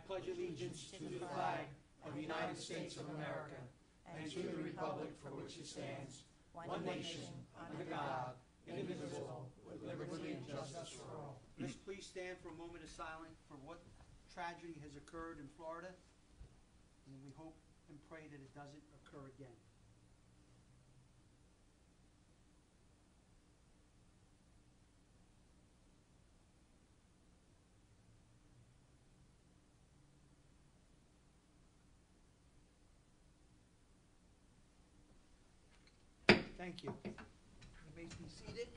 pledge allegiance to the flag of the United States of America and to the republic for which it stands, one nation, under God, indivisible, with liberty and justice for all. Let's please stand for a moment of silence for what tragedy has occurred in Florida, and we hope and pray that it doesn't occur again. Thank you. You may be seated.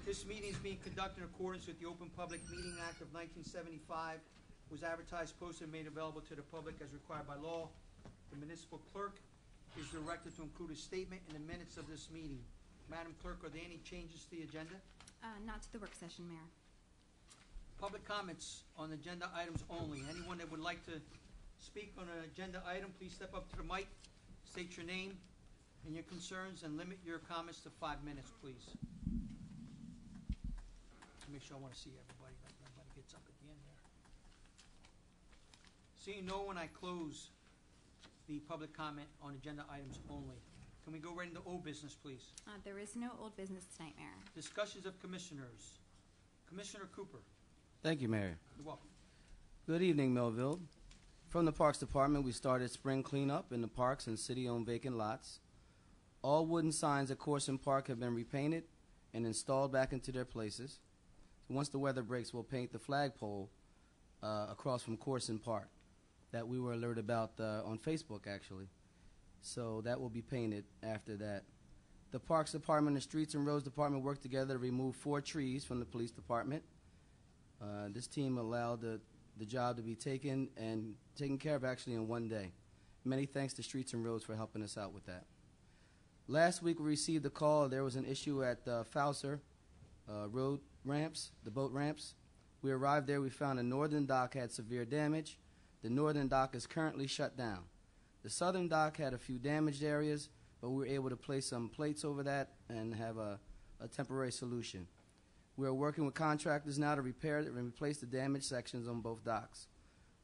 This meeting is being conducted in accordance with the Open Public Meeting Act of 1975, was advertised, posted, and made available to the public as required by law. The municipal clerk is directed to include a statement in the minutes of this meeting. Madam Clerk, are there any changes to the agenda? Not to the work session, Mayor. Public comments on agenda items only. Anyone that would like to speak on an agenda item, please step up to the mic, state your name and your concerns, and limit your comments to 5 minutes, please. Make sure I want to see everybody. Everybody gets up at the end there. Seeing no one, I close the public comment on agenda items only. Can we go right into old business, please? There is no old business tonight, Mayor. Discussions of commissioners. Commissioner Cooper. Thank you, Mayor. You're welcome. Good evening, Millville. From the Parks Department, we started spring cleanup in the parks and city-owned vacant lots. All wooden signs at Corson Park have been repainted and installed back into their places. Once the weather breaks, we'll paint the flagpole across from Corson Park that we were alerted about on Facebook, actually. So that will be painted after that. The Parks Department and the Streets and Roads Department worked together to remove 4 trees from the police department. This team allowed the job to be taken care of actually in one day. Many thanks to Streets and Roads for helping us out with that. Last week we received a call there was an issue at Fouser road ramps, the boat ramps. We arrived there, we found the northern dock had severe damage. The northern dock is currently shut down. The southern dock had a few damaged areas, but we were able to place some plates over that and have a temporary solution. We are working with contractors now to repair and replace the damaged sections on both docks.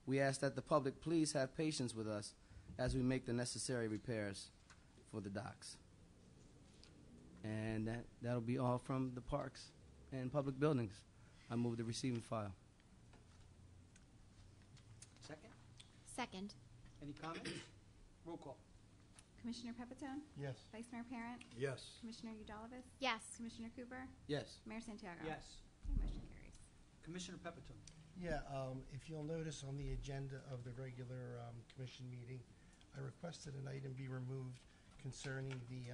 We ask that the public please have patience with us as we make the necessary repairs for the docks. And that'll be all from the parks and public buildings. I move the receiving file. Second? Second. Any comments? Roll call. Commissioner Pepitone? Yes. Vice Mayor Parent? Yes. Commissioner Udalvis? Yes. Commissioner Cooper? Yes. Mayor Santiago? Yes. Okay, motion carries. Commissioner Pepitone. Yeah, if you'll notice on the agenda of the regular commission meeting, I requested an item be removed concerning the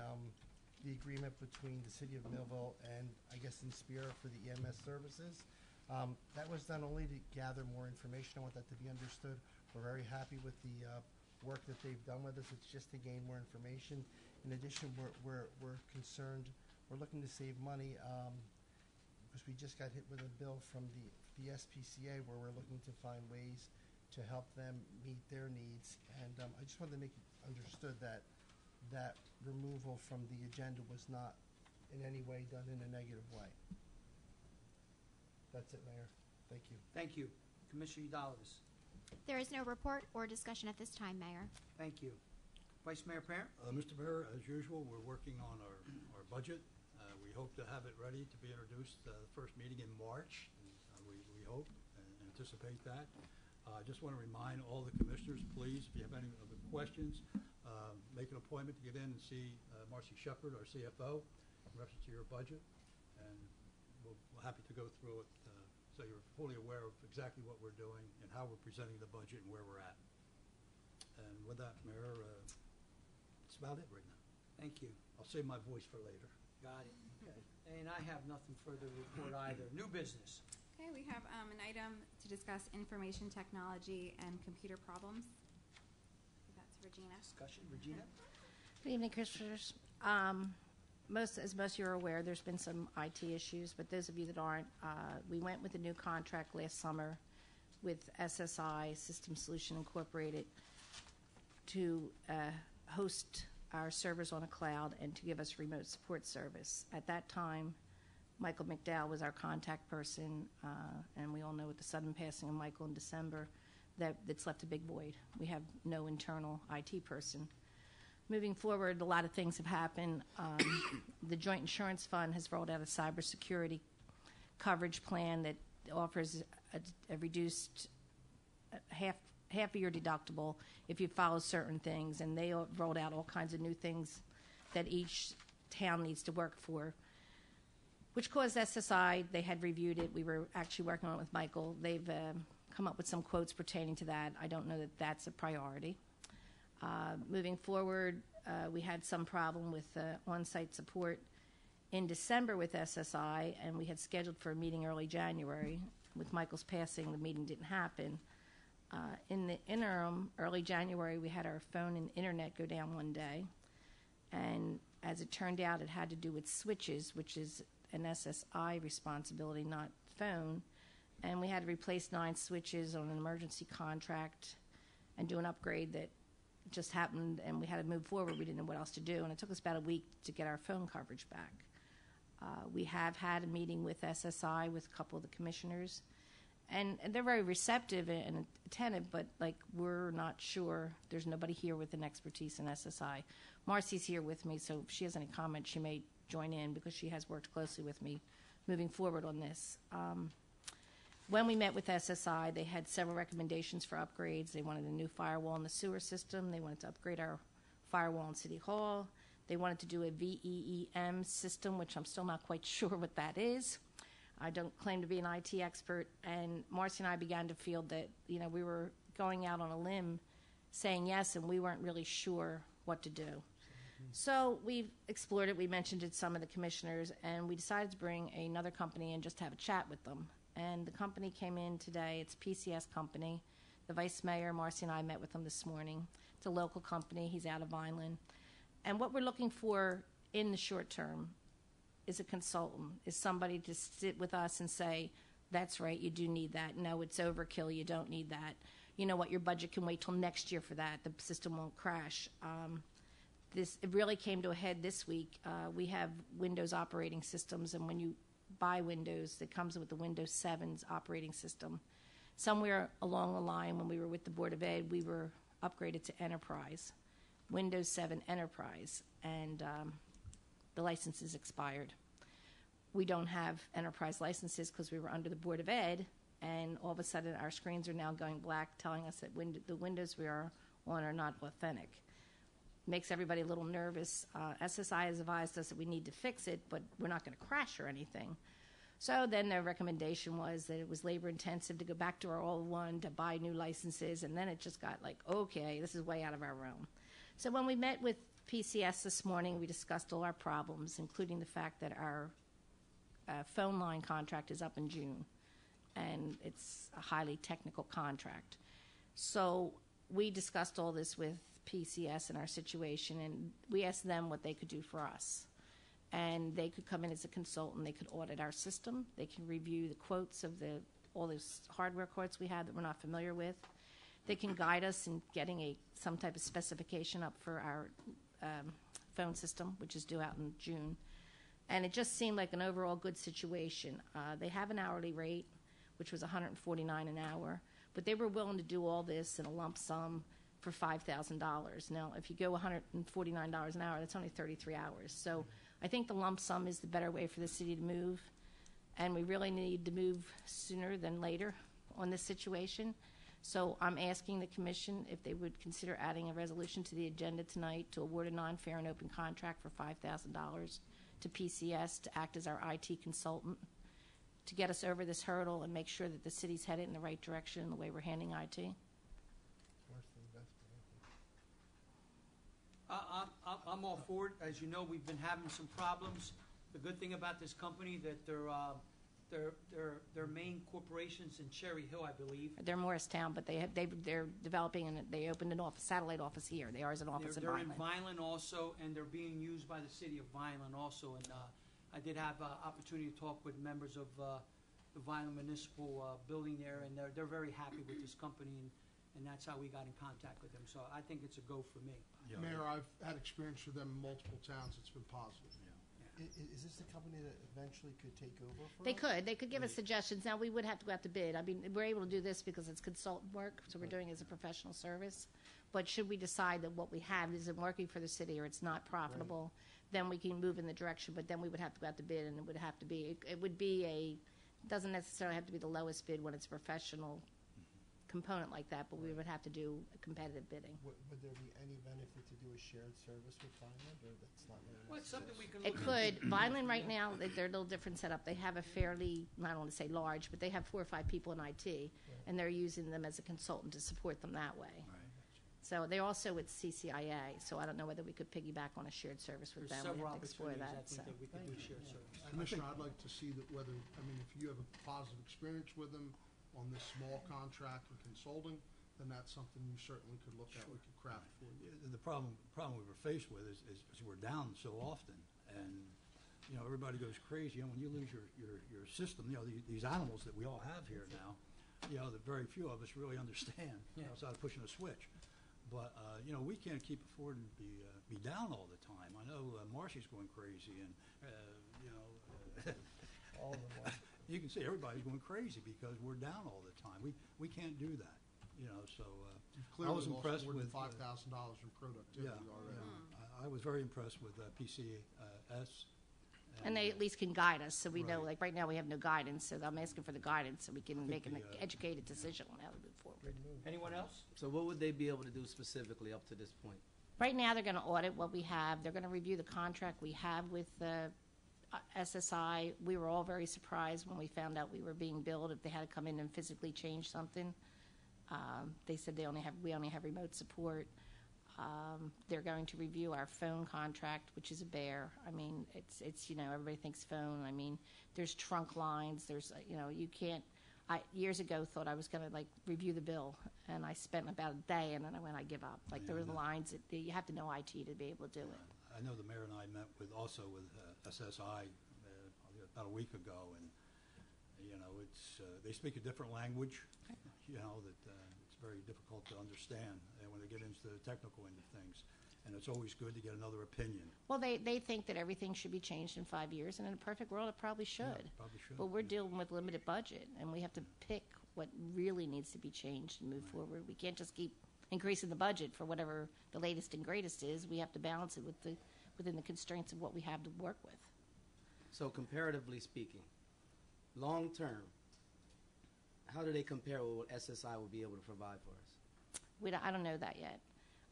agreement between the City of Millville and, I guess, Inspira for the EMS services. That was done only to gather more information. I want that to be understood. We're very happy with the work that they've done with us. It's just to gain more information. In addition, we're concerned, we're looking to save money because we just got hit with a bill from the SPCA where we're looking to find ways to help them meet their needs. And I just wanted to make it understood that that removal from the agenda was not in any way done in a negative way. That's it, Mayor. Thank you. Thank you. Commissioner Udalvis. There is no report or discussion at this time, Mayor. Thank you. Vice Mayor Parent. Mr. Mayor, as usual, we're working on our budget. We hope to have it ready to be introduced the first meeting in March. We hope and anticipate that. I just want to remind all the commissioners, please, if you have any other questions, make an appointment to get in and see Marcy Shepard, our CFO, in reference to your budget. And we're happy to go through it so you're fully aware of exactly what we're doing and how we're presenting the budget and where we're at. And with that, Mayor, that's about it right now. Thank you. I'll save my voice for later. Got it. Okay. And I have nothing further to report either. New business. Okay, we have an item to discuss information technology and computer problems. That's Regina. Discussion. Regina. Good evening, Commissioners. As most of you are aware, there's been some IT issues, but those of you that aren't, we went with a new contract last summer with SSI, System Solution Incorporated, to host our servers on a cloud and to give us remote support service. At that time, Michael McDowell was our contact person, and we all know with the sudden passing of Michael in December, that's left a big void. We have no internal IT person. Moving forward, a lot of things have happened. The Joint Insurance Fund has rolled out a cybersecurity coverage plan that offers a reduced half of your deductible if you follow certain things, and they rolled out all kinds of new things that each town needs to work for, which caused SSI. They had reviewed it. We were actually working on it with Michael. They've come up with some quotes pertaining to that. I don't know that that's a priority. Moving forward, we had some problem with on-site support in December with SSI, and we had scheduled for a meeting early January. With Michael's passing, the meeting didn't happen. In the interim, early January, we had our phone and internet go down one day, and as it turned out, it had to do with switches, which is an SSI responsibility, not phone, and we had to replace 9 switches on an emergency contract and do an upgrade that just happened, and we had to move forward. We didn't know what else to do, and it took us about a week to get our phone coverage back. We have had a meeting with SSI with a couple of the commissioners, and they're very receptive and attentive, but like we're not sure. There's nobody here with an expertise in SSI. Marcy's here with me, so if she has any comments, she may join in because she has worked closely with me moving forward on this. When we met with SSI, they had several recommendations for upgrades. They wanted a new firewall in the sewer system. They wanted to upgrade our firewall in City Hall. They wanted to do a VEEM system, which I'm still not quite sure what that is. I don't claim to be an IT expert. And Marcy and I began to feel that, we were going out on a limb saying yes, and we weren't really sure what to do. So we explored it. We mentioned it to some of the commissioners, and we decided to bring another company and just have a chat with them. And the company came in today. It's PCS Company. The Vice Mayor, Marcy, and I met with him this morning. It's a local company. He's out of Vineland. And what we're looking for in the short term is a consultant, is somebody to sit with us and say, that's right, you do need that. No, it's overkill. You don't need that. You know what, your budget can wait till next year for that. The system won't crash. It really came to a head this week. We have Windows operating systems, and when you buy Windows, it comes with the Windows 7's operating system. Somewhere along the line, when we were with the Board of Ed, we were upgraded to Enterprise, Windows 7 Enterprise, and the licenses expired. We don't have Enterprise licenses because we were under the Board of Ed, and all of a sudden our screens are now going black, telling us that the Windows we are on are not authentic. Makes everybody a little nervous. SSI has advised us that we need to fix it, but we're not going to crash or anything. So then their recommendation was that it was labor intensive to go back to our old one to buy new licenses, and then it just got like, okay, this is way out of our realm. So when we met with PCS this morning, we discussed all our problems, including the fact that our phone line contract is up in June, and it's a highly technical contract. So we discussed all this with PCS and our situation, and we asked them what they could do for us. And they could come in as a consultant. They could audit our system. They can review the quotes of all those hardware quotes we have that we're not familiar with. They can guide us in getting some type of specification up for our phone system, which is due out in June. And it just seemed like an overall good situation. They have an hourly rate, which was $149 an hour, but they were willing to do all this in a lump sum for $5,000. Now, if you go $149 an hour, that's only 33 hours. So I think the lump sum is the better way for the city to move, and we really need to move sooner than later on this situation. So I'm asking the commission if they would consider adding a resolution to the agenda tonight to award a non-fair and open contract for $5,000 to PCS to act as our IT consultant to get us over this hurdle and make sure that the city's headed in the right direction in the way we're handling IT. I'm all for it. As you know, we've been having some problems. The good thing about this company that their main corporation's in Cherry Hill, I believe. They're Morristown, but they're developing, and they opened a satellite office here. They are as an office in Vineland. They're in Vineland also, and they're being used by the city of Vineland also. And I did have opportunity to talk with members of the Vineland Municipal Building there, and they're very happy with this company, and that's how we got in contact with them. So I think it's a go for me. Yeah. Mayor, I've had experience with them in multiple towns. It's been positive. Is this the company that eventually could take over for They us? could. They could give us suggestions. Now, we would have to go out to bid. I mean, we're able to do this because it's consultant work, so we're doing it as a professional service. But should we decide that what we have isn't working for the city or it's not profitable, then we can move in the direction, but then we would have to go out to bid, and it would have to be, it would be doesn't necessarily have to be the lowest bid when it's a professional component like that, but we would have to do a competitive bidding. Would there be any benefit to do a shared service with Vineland, or that's not really Well, it's something we can It look could. into. Vineland right now, they're a little different setup. They have a fairly, I don't want to say large, but they have 4 or 5 people in IT, and they're using them as a consultant to support them that way. So they're also with CCIA, so I don't know whether we could piggyback on a shared service with There's them. We several have to explore opportunities, I that. think, that we could do shared service. Commissioner, I'd like to see that whether, I mean, if you have a positive experience with them on this small contract and consulting, then that's something you certainly could look at, we could craft for you. The problem we were faced with is we're down so often, and, you know, everybody goes crazy. You know, when you lose your system, you know, these animals that we all have here now, you know, that very few of us really understand, you know, outside of pushing a switch. But, you know, we can't keep affording to be down all the time. I know Marcy's going crazy, and, you know, all of them? you can see everybody's going crazy because we're down all the time. We can't do that, you know, so You've I clearly was lost impressed more than with $5,000 in productivity yeah, already. I was very impressed with PCS. And they at least can guide us, so we know, Right. like, right now we have no guidance, so I'm asking for the guidance so we can make an the, educated decision on how to move forward. Anyone else? So what would they be able to do specifically up to this point? Right now, they're going to audit what we have. They're going to review the contract we have with SSI. We were all very surprised when we found out we were being billed if they had to come in and physically change something. They said we only have remote support. They're going to review our phone contract, which is a bear. I mean, it's you know, everybody thinks phone. I mean, there's trunk lines. There's you know, you can't. I years ago thought I was going to like review the bill, and I spent about a day, and then I give up. Like there were lines that you have to know IT to be able to do it. I know the mayor and I met with SSI about a week ago, and you know, they speak a different language. You know that it's very difficult to understand when they get into the technical end of things, and it's always good to get another opinion. Well, they think that everything should be changed in 5 years, and in a perfect world, it probably should. Yeah, probably should. But we're dealing with limited budget, and we have to pick what really needs to be changed and move forward. We can't just keep increasing the budget for whatever the latest and greatest is. We have to balance it within the constraints of what we have to work with. So comparatively speaking, long term, how do they compare with what SSI will be able to provide for us? I don't know that yet.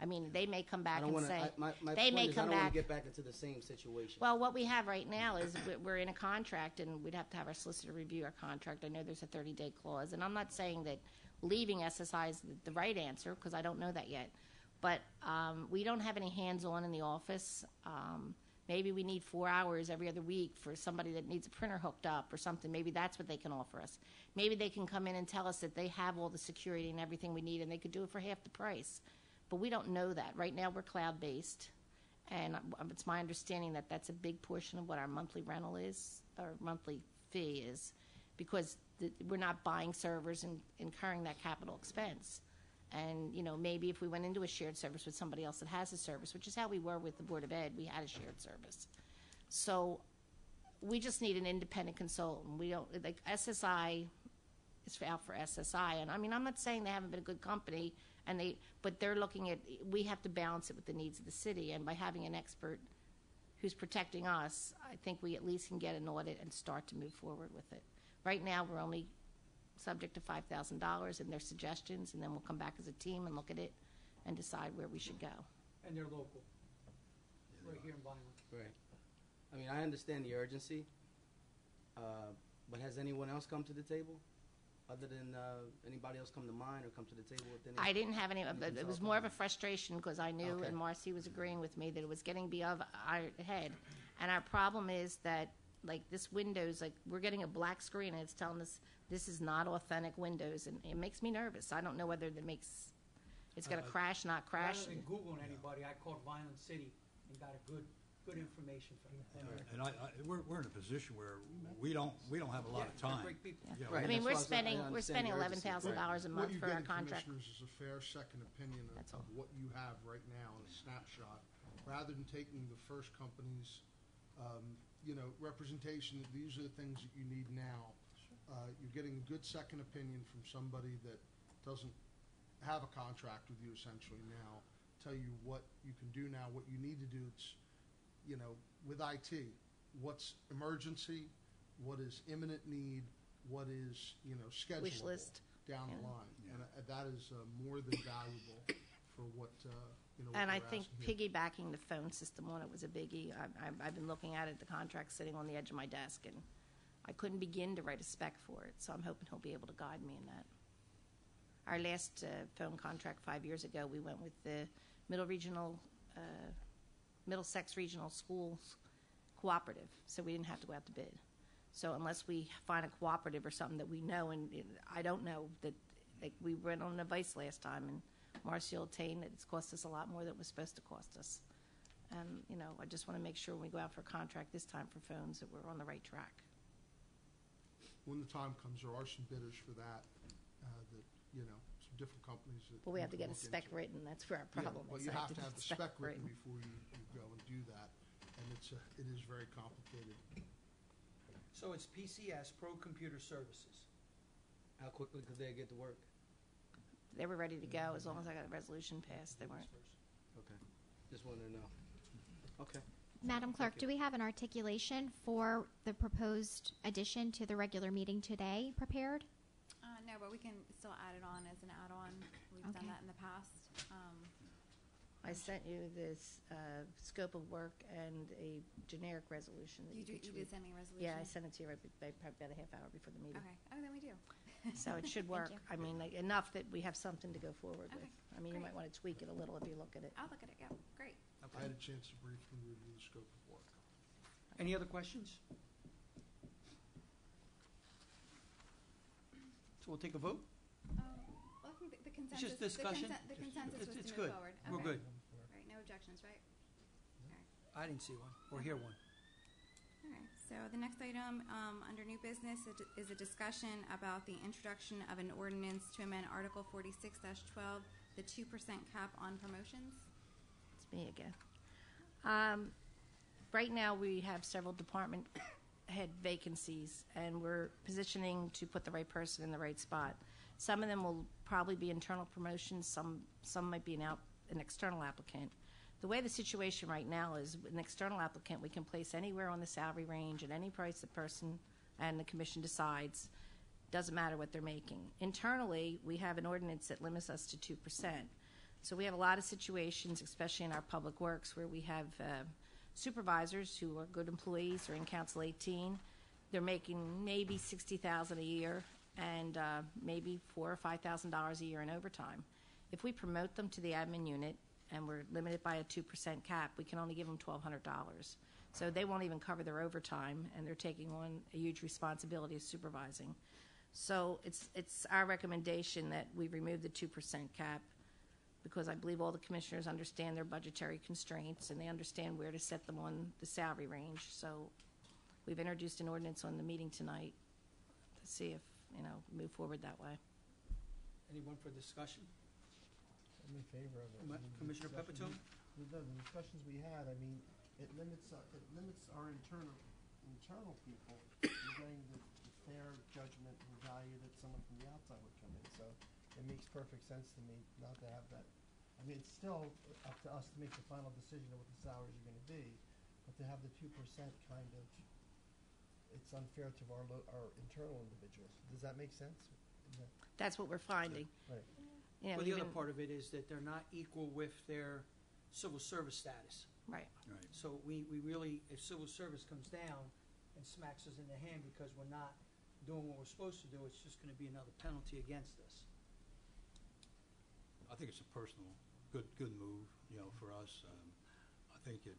I mean, they may come back I don't and want say to. My they point may is, come I don't want back. to get back into the same situation. Well, what we have right now is we're in a contract, and we'd have to have our solicitor review our contract. I know there's a 30-day clause, and I'm not saying that leaving SSI is the right answer because I don't know that yet. But we don't have any hands-on in the office. Maybe we need 4 hours every other week for somebody that needs a printer hooked up or something. Maybe that's what they can offer us. Maybe they can come in and tell us that they have all the security and everything we need, and they could do it for half the price. But we don't know that. Right now we're cloud-based, and it's my understanding that that's a big portion of what our monthly rental is, or monthly fee is, because we're not buying servers and incurring that capital expense. And, you know, maybe if we went into a shared service with somebody else that has a service, which is how we were with the Board of Ed, we had a shared service. So we just need an independent consultant. We don't, like, SSI is out for SSI. And, I mean, I'm not saying they haven't been a good company, but they're looking at, we have to balance it with the needs of the city. And by having an expert who's protecting us, I think we at least can get an audit and start to move forward with it. Right now, we're only subject to $5,000 and their suggestions, and then we'll come back as a team and look at it and decide where we should go. And they're local, right here in Vineland. Right. I mean, I understand the urgency, but has anyone else come to the table? Other than anybody else come to mind or come to the table with any? I didn't have any, but it was more of a Okay. frustration because I knew, Okay. and Marcy was agreeing with me, that it was getting beyond our head. And our problem is that, like, this Windows, like, we're getting a black screen and it's telling us this is not authentic Windows, and it makes me nervous. I don't know whether it's going to crash, not crash. Rather than Googling anybody, I called Vineland City and got a good information from them. And we're in a position where we don't have a lot of they're time. great people. Yeah, Right. I mean, That's why I was- I we're understand spending the urgency. $11,000 a What month you're for our getting, contract. commissioners, is a fair second opinion That's all. of what you have right now in a snapshot, rather than taking the first company's representation, that these are the things that you need now. You're getting a good second opinion from somebody that doesn't have a contract with you essentially now, tell you what you can do now, what you need to do. It's, with IT, what's emergency, what is imminent need, what is, schedulable Wish list. down the Yeah. line. And that is more than valuable for what, what And I we're think asking here. piggybacking the phone system on it was a biggie. I've been looking at it, the contract sitting on the edge of my desk, and I couldn't begin to write a spec for it, so I'm hoping he'll be able to guide me in that. Our last phone contract 5 years ago, we went with the Middlesex Regional Schools Cooperative, so we didn't have to go out to bid. So unless we find a cooperative or something that we know, and I don't know, that like we went on advice last time, and Marcia obtained that it's cost us a lot more than it was supposed to cost us. And, I just want to make sure when we go out for a contract this time for phones that we're on the right track. When the time comes, there are some bidders for that, some different companies that. But we have to you get can a look spec into. written. That's where our problem Well, is. you I have to get have the spec written before you go and do that, and it is very complicated. So it's PCS, Pro Computer Services. How quickly could they get to work? They were ready to go as long as I got a resolution passed. They weren't. Okay. Just wanted to know. Okay. Madam Clerk, you. do we have an articulation for the proposed addition to the regular meeting today prepared? No, but we can still add it on as an add-on. We've done Okay. that in the past. I sent you this scope of work and a generic resolution that You you could did tweak. send me a resolution? Yeah, I sent it to you probably about a half hour before the meeting. Okay. Oh, then we do. So it should Thank work. you. I mean, like, enough that we have something to go forward Okay, with. I mean, you great. might want to tweak it a little if you look at it. I'll look at it. Yeah, great. I had a chance to briefly review the scope of work. Any other questions? So we'll take a vote? Well, I think the consensus. just discussion? The consensus was It's to move good. forward. We're Okay. good. Right. No objections, right? I didn't see one or hear one. All right, so the next item under new business is a discussion about the introduction of an ordinance to amend Article 46-12, the 2% cap on promotions. It's me again. Right now, we have several department head vacancies, and we're positioning to put the right person in the right spot. Some of them will probably be internal promotions. Some might be an external applicant. The way the situation right now is, an external applicant, we can place anywhere on the salary range at any price the person and the commission decides. Doesn't matter what they're making. Internally, we have an ordinance that limits us to 2%. So we have a lot of situations, especially in our public works, where we have supervisors who are good employees or in Council 18. They're making maybe $60,000 a year and maybe $4,000 or $5,000 a year in overtime. If we promote them to the admin unit and we're limited by a 2% cap, we can only give them $1,200. So they won't even cover their overtime, and they're taking on a huge responsibility of supervising. So it's our recommendation that we remove the 2% cap, because I believe all the commissioners understand their budgetary constraints and they understand where to set them on the salary range. So we've introduced an ordinance on the meeting tonight to see if, move forward that way. Anyone for discussion? I'm in favor of it. I mean, the Commissioner discussions Pepitone? The discussions we had, it limits our internal people from getting the fair judgment and value that someone from the outside would come in. So it makes perfect sense to me not to have that. It's still up to us to make the final decision of what the salaries are going to be, but to have the 2% kind of, it's unfair to our internal individuals. Does that make sense? That's what we're finding. Right. Well, the other part of it is that they're not equal with their civil service status. Right. Right. So we really, if civil service comes down and smacks us in the hand because we're not doing what we're supposed to do, it's just going to be another penalty against us. I think it's a personal good move, for us. I think it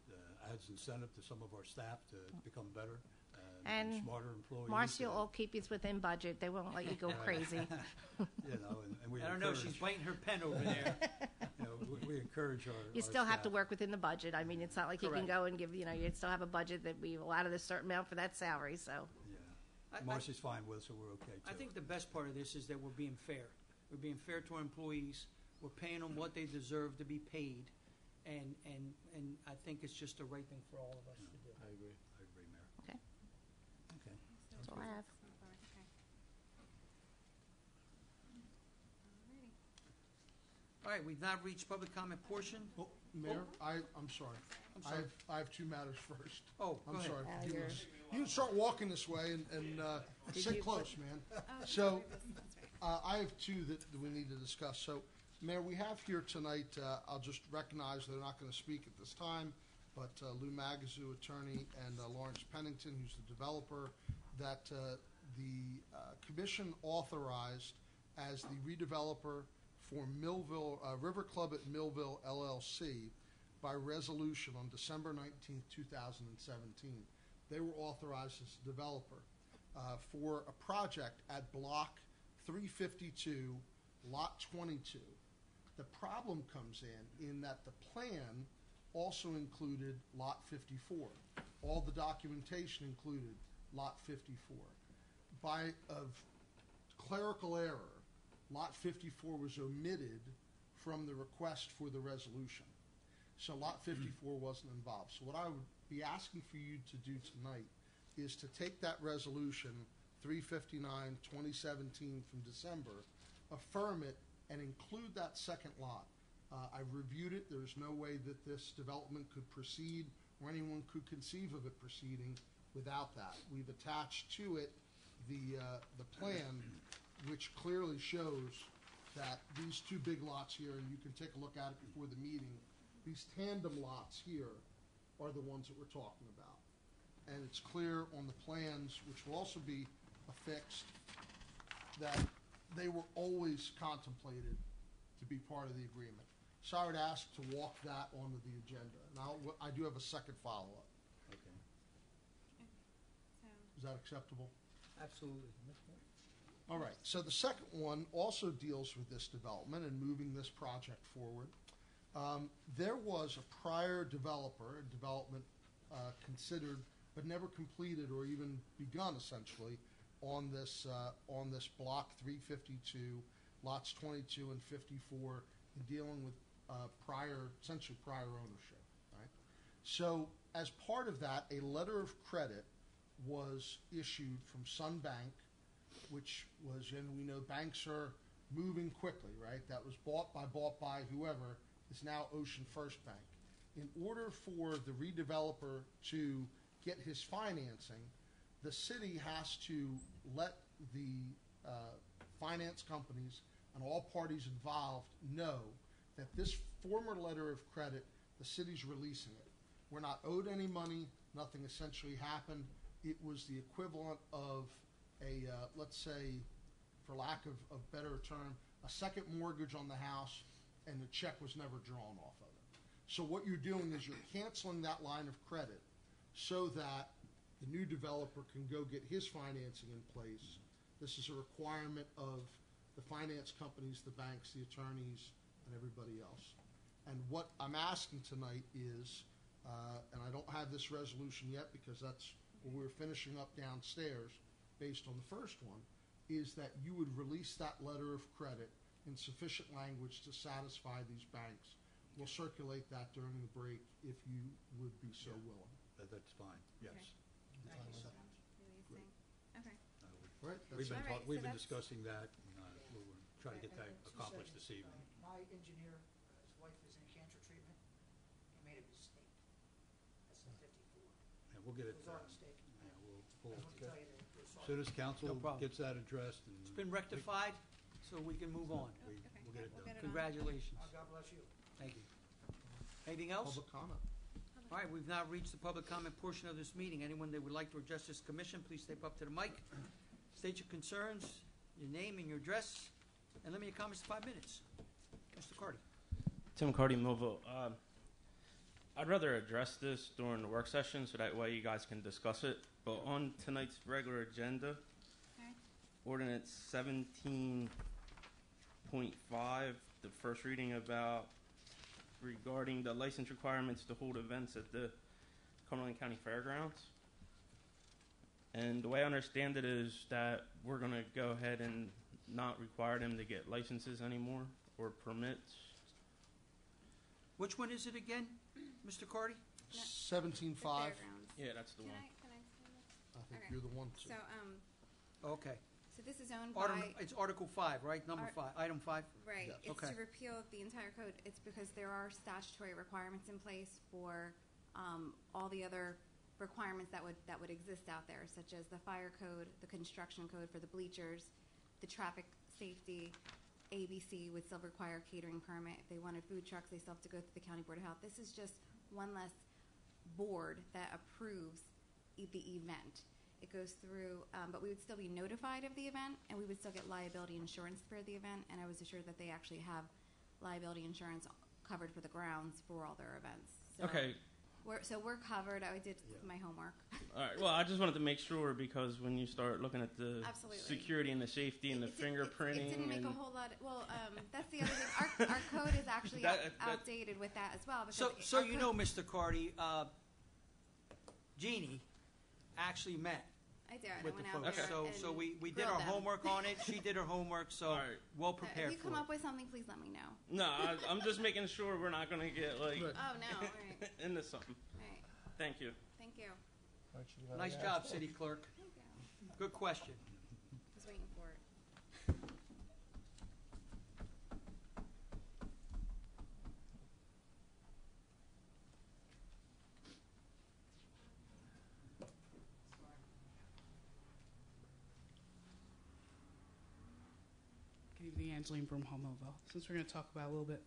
adds incentive to some of our staff to become better and smarter employees. Marcia will keep you within budget. They won't let you go crazy. And we I don't know, she's biting her pen over there. we encourage our You still have to work within the budget. It's not like you can Correct. go and give, you still have a budget that we will out of this certain amount for that salary, so. Yeah. Marcia's fine with it, so we're okay, too. I think the best part of this is that we're being fair. We're being fair to our employees. We're paying them what they deserve to be paid. And I think it's just the right thing for all of us to do. I agree. I agree, Mayor. all I have. Okay. Alrighty. All right, we've now reached public comment portion. Oh, Mayor, I'm sorry. I'm sorry. I have two matters first. Oh, go I'm ahead. sorry. Al, You you're- can start walking this way and Did sit you close, man. Oh, So, that's right. I have two that we need to discuss. So, Mayor, we have here tonight, I'll just recognize they're not going to speak at this time, but Lou Magazoo, attorney, and Lawrence Pennington, who's the developer, that the commission authorized as the redeveloper for Millville, River Club at Millville LLC by resolution on December 19th, 2017. They were authorized as a developer for a project at Block 352, Lot 22. The problem comes in that the plan also included Lot 54. All the documentation included Lot 54. By of clerical error, Lot 54 was omitted from the request for the resolution. So Lot 54 wasn't involved. So what I would be asking for you to do tonight is to take that resolution 359-2017 from December, affirm it, and include that second lot. I've reviewed it. There's no way that this development could proceed or anyone could conceive of it proceeding without that. We've attached to it the plan, which clearly shows that these two big lots here, and you can take a look at it before the meeting, these tandem lots here are the ones that we're talking about. And it's clear on the plans, which will also be affixed, that they were always contemplated to be part of the agreement. So I would ask to walk that onto the agenda. Now, I do have a second follow-up. Okay. So, Is that acceptable? Absolutely. All right, so the second one also deals with this development and moving this project forward. There was a prior developer, a development considered but never completed or even begun essentially on this block 352, lots 22 and 54, in dealing with essentially prior ownership. Right? So as part of that, a letter of credit was issued from Sun Bank, which was, and we know banks are moving quickly, right? That was bought by whoever, is now Ocean First Bank. In order for the redeveloper to get his financing, the city has to let the finance companies and all parties involved know that this former letter of credit, the city's releasing it. We're not owed any money, nothing essentially happened. It was the equivalent of a, let's say, for lack of better term, a second mortgage on the house, and the check was never drawn off of it. So what you're doing is you're canceling that line of credit so that the new developer can go get his financing in place. This is a requirement of the finance companies, the banks, the attorneys, and everybody else. And what I'm asking tonight is, and I don't have this resolution yet because that's what we're finishing up downstairs based on the first one, is that you would release that letter of credit in sufficient language to satisfy these banks. We'll circulate that during the break if you would be so willing. That's fine, yes. releasing. Okay. Right? We've All right, been so that's- discussing that, and we're trying to get that accomplished this evening. My engineer, his wife is in cancer treatment, he made a mistake. That's the 54. And we'll get It it, was our mistake. yeah, I we'll, want to tell you that we're as sorry. soon as council No problem. gets that addressed and. It's been rectified, so we can move on. We- Okay. We'll get it We'll done. get it on. Congratulations. God bless you. Thank you. Anything else? Public comment. All right, we've now reached the public comment portion of this meeting. Anyone that would like to address this commission, please step up to the mic. State your concerns, your name and your address, and limit your comments to 5 minutes. Mr. Cardy. Tim Cardy, Millville. I'd rather address this during the work session so that way you guys can discuss it. But on tonight's regular agenda, Okay. ordinance 17.5, the first reading about regarding the license requirements to hold events at the Cumberland County Fairgrounds. And the way I understand it is that we're going to go ahead and not require them to get licenses anymore or permits. Which one is it again, Mr. Cardy? 17.5. The fairgrounds. Yeah, that's the Can one. I explain this? I think Okay. you're the one to. So, Okay. so this is owned Article, by, it's Article 5, right? Number Art- 5, item 5? right, Yes. it's Okay. to repeal the entire code. It's because there are statutory requirements in place for all the other requirements that would exist out there, such as the fire code, the construction code for the bleachers, the traffic safety, ABC would still require a catering permit. If they wanted food trucks, they still have to go through the County Board of Health. This is just one less board that approves the event. It goes through, but we would still be notified of the event, and we would still get liability insurance for the event, and I was assured that they actually have liability insurance covered for the grounds for all their events. So Okay. we're covered. I did my homework. All right. Well, I just wanted to make sure because when you start looking at the Absolutely. security and the safety and the fingerprinting, It didn't make and a whole lot. That's the other thing. Our code is actually That- outdated with that as well. Because So our you code- know, Mr. Cardy, Jeannie actually met I did. I with the went out folks. there So and we did grilled our them. homework on it. She did her homework, so All right. well If prepared you for come it. up with something, please let me know. no, I'm just making sure we're not going to get like Right. Oh no! All right. into something. All right. Thank you. Thank you. Aren't you glad Nice I job, asked? City Clerk. Thank you. Good question. I was waiting for it. Good evening, Angeline Broomhall, Millville. Since we're going to talk about a little bit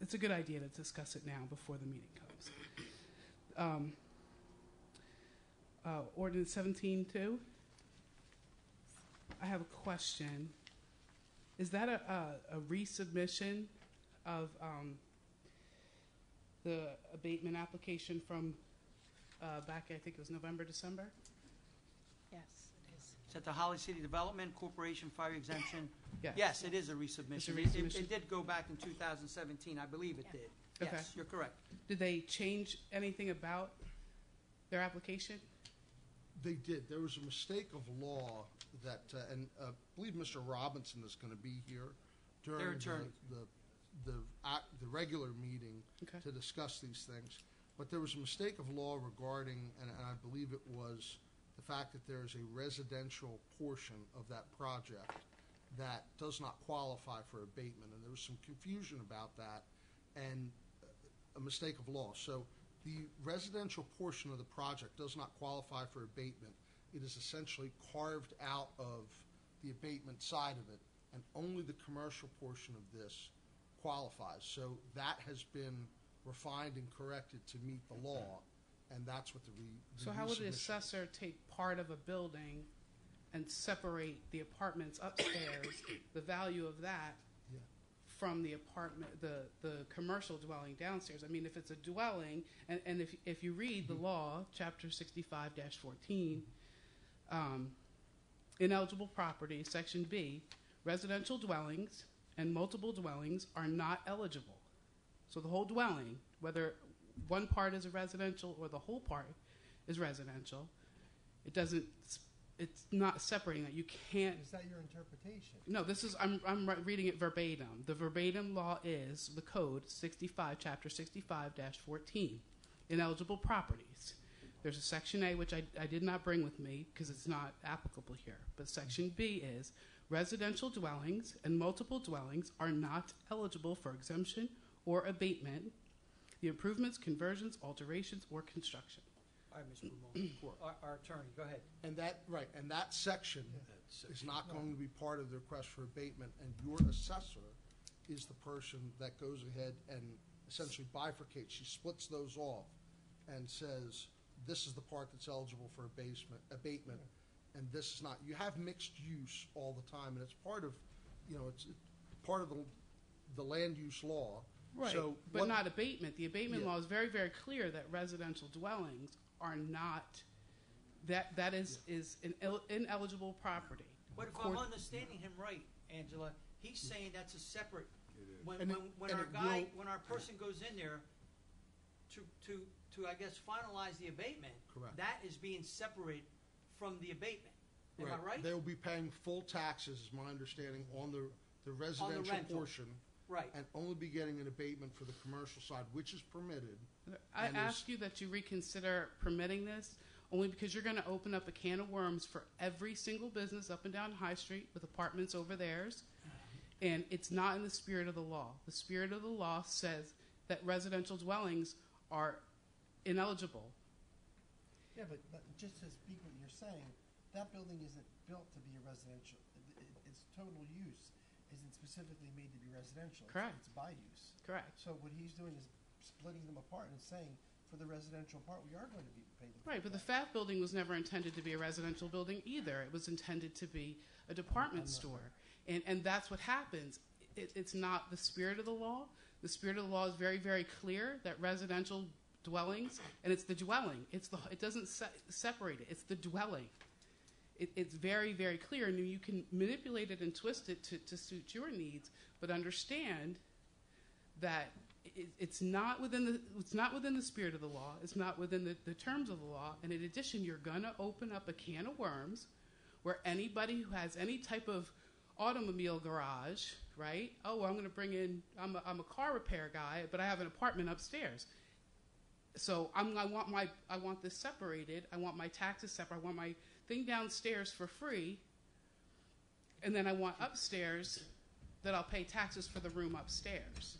it's a good idea to discuss it now before the meeting comes. Ordinance 17-2. I have a question. Is that a resubmission of the abatement application from back, I think it was November, December? Yes, it is. Is that the Holly City Development Corporation fire exemption? Yes. Yes, it is a resubmission. It's a It- resubmission. It did go back in 2017, I believe it did. Okay. Yes, you're correct. Did they change anything about their application? They did. There was a mistake of law that, and I believe Mr. Robinson is going to be here Their during attorney. the regular meeting Okay. to discuss these things. But there was a mistake of law regarding, and I believe it was the fact that there is a residential portion of that project that does not qualify for abatement, and there was some confusion about that, and a mistake of law. So the residential portion of the project does not qualify for abatement. It is essentially carved out of the abatement side of it, and only the commercial portion of this qualifies. So that has been refined and corrected to meet the law, and that's what the So how would the resubmission- assessor take part of a building and separate the apartments upstairs, the value of that, Yeah. from the apartment, the commercial dwelling downstairs? I mean, if it's a dwelling, and if you read the law, Chapter 65-14, ineligible property, Section B, residential dwellings and multiple dwellings are not eligible. So the whole dwelling, whether one part is a residential or the whole part is residential, it's not separating that. You can't. Is that your interpretation? No, this is, I'm reading it verbatim. The verbatim law is the code 65, chapter 65-14, ineligible properties. There's a section A, which I did not bring with me because it's not applicable here. But section B is residential dwellings and multiple dwellings are not eligible for exemption or abatement, the improvements, conversions, alterations, or construction. All right, Mr. Ramon, our attorney, go ahead. And that section is not going to be part of the request for abatement, and your assessor is the person that goes ahead and essentially bifurcates. She splits those off and says, this is the part that's eligible for abatement, and this is not. You have mixed use all the time, and it's part of, it's part of the land use law. Right, So but not abatement. The abatement Yeah. law is very, very clear that residential dwellings are not, that is an ineligible property. But if I'm understanding him right, Angela, he's saying that's a separate, when And our person goes in there to I guess finalize the abatement, Correct. that is being separated from the abatement. Am I right? They will be paying full taxes, is my understanding, on the residential rental. portion, Right. and only be getting an abatement for the commercial side, which is permitted. I And ask you that you reconsider permitting this only because you're going to open up a can of worms for every single business up and down High Street with apartments over theirs, and it's not in the spirit of the law. The spirit of the law says that residential dwellings are ineligible. Yeah, but just to speak what you're saying, that building isn't built to be a residential. Its total use isn't specifically made to be residential. Correct. It's by use. Correct. So what he's doing is splitting them apart and saying, for the residential part, we are going to be paying. Right, but the FAF building was never intended to be a residential building either. It was intended to be a department store. And that's what happens. It's not the spirit of the law. The spirit of the law is very, very clear that residential dwellings, and it's the dwelling. It doesn't separate it. It's the dwelling. It's very, very clear, and you can manipulate it and twist it to suit your needs, but understand that it's not within the spirit of the law. It's not within the terms of the law. And in addition, you're going to open up a can of worms where anybody who has any type of automobile garage, right? Oh, I'm going to bring in. I'm a car repair guy, but I have an apartment upstairs. So I want this separated. I want my taxes separate. I want my thing downstairs for free, and then I want upstairs that I'll pay taxes for the room upstairs.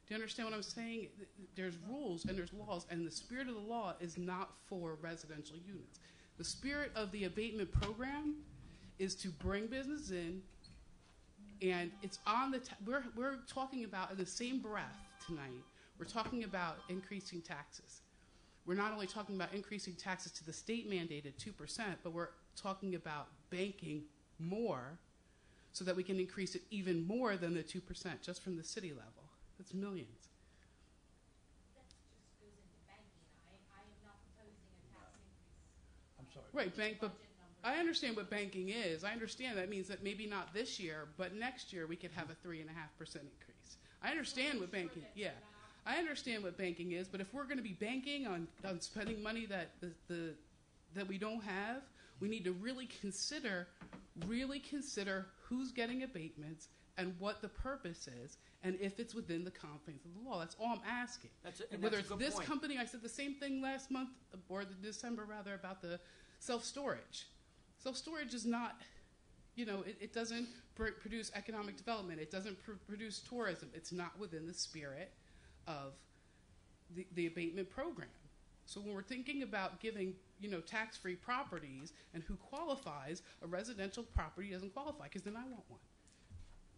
Do you understand what I'm saying? There's rules and there's laws, and the spirit of the law is not for residential units. The spirit of the abatement program is to bring business in, and it's on the. We're talking about in the same breath tonight. We're talking about increasing taxes. We're not only talking about increasing taxes to the state mandated 2%, but we're talking about banking more so that we can increase it even more than the 2% just from the city level. That's millions. That just goes into banking. I am not proposing a tax increase. I'm sorry. Right, but I understand what banking is. I understand that means that maybe not this year, but next year we could have a 3.5% increase. I understand what banking, yeah. I understand what banking is, but if we're going to be banking on spending money that that we don't have, we need to really consider who's getting abatements and what the purpose is, and if it's within the confines of the law. That's all I'm asking. Whether it's this company, I said the same thing last month, or December rather, about the self-storage. Self-storage is not, it doesn't produce economic development. It doesn't produce tourism. It's not within the spirit of the abatement program. So when we're thinking about giving, tax-free properties and who qualifies, a residential property doesn't qualify, because then I want one.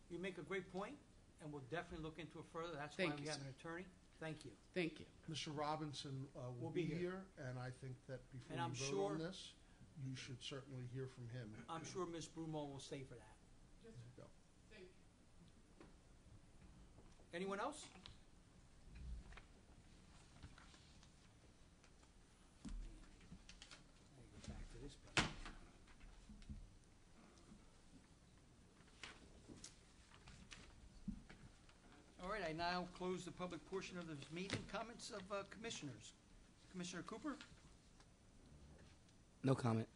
You make a great point, and we'll definitely look into it further. That's Thank why you, we have sir. an attorney. Thank you. Thank you. Mr. Robinson will be here, and I think that before And I'm you vote sure- on this, you should certainly hear from him. I'm sure Ms. Brumo will stay for that. There you go. Thank you. Anyone else? Let me get back to this page. All right, I now close the public portion of this meeting. Comments of commissioners. Commissioner Cooper? No comment.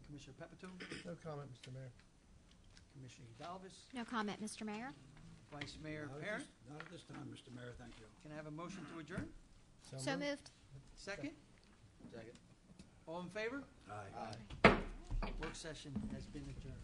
Commissioner Pepitone? No comment, Mr. Mayor. Commissioner Hidalgo? No comment, Mr. Mayor. Vice Mayor Not at Parent? this- Not at this time, Mr. Mayor, thank you. Can I have a motion to adjourn? So moved. Second? Second. All in favor? Aye. Work session has been adjourned.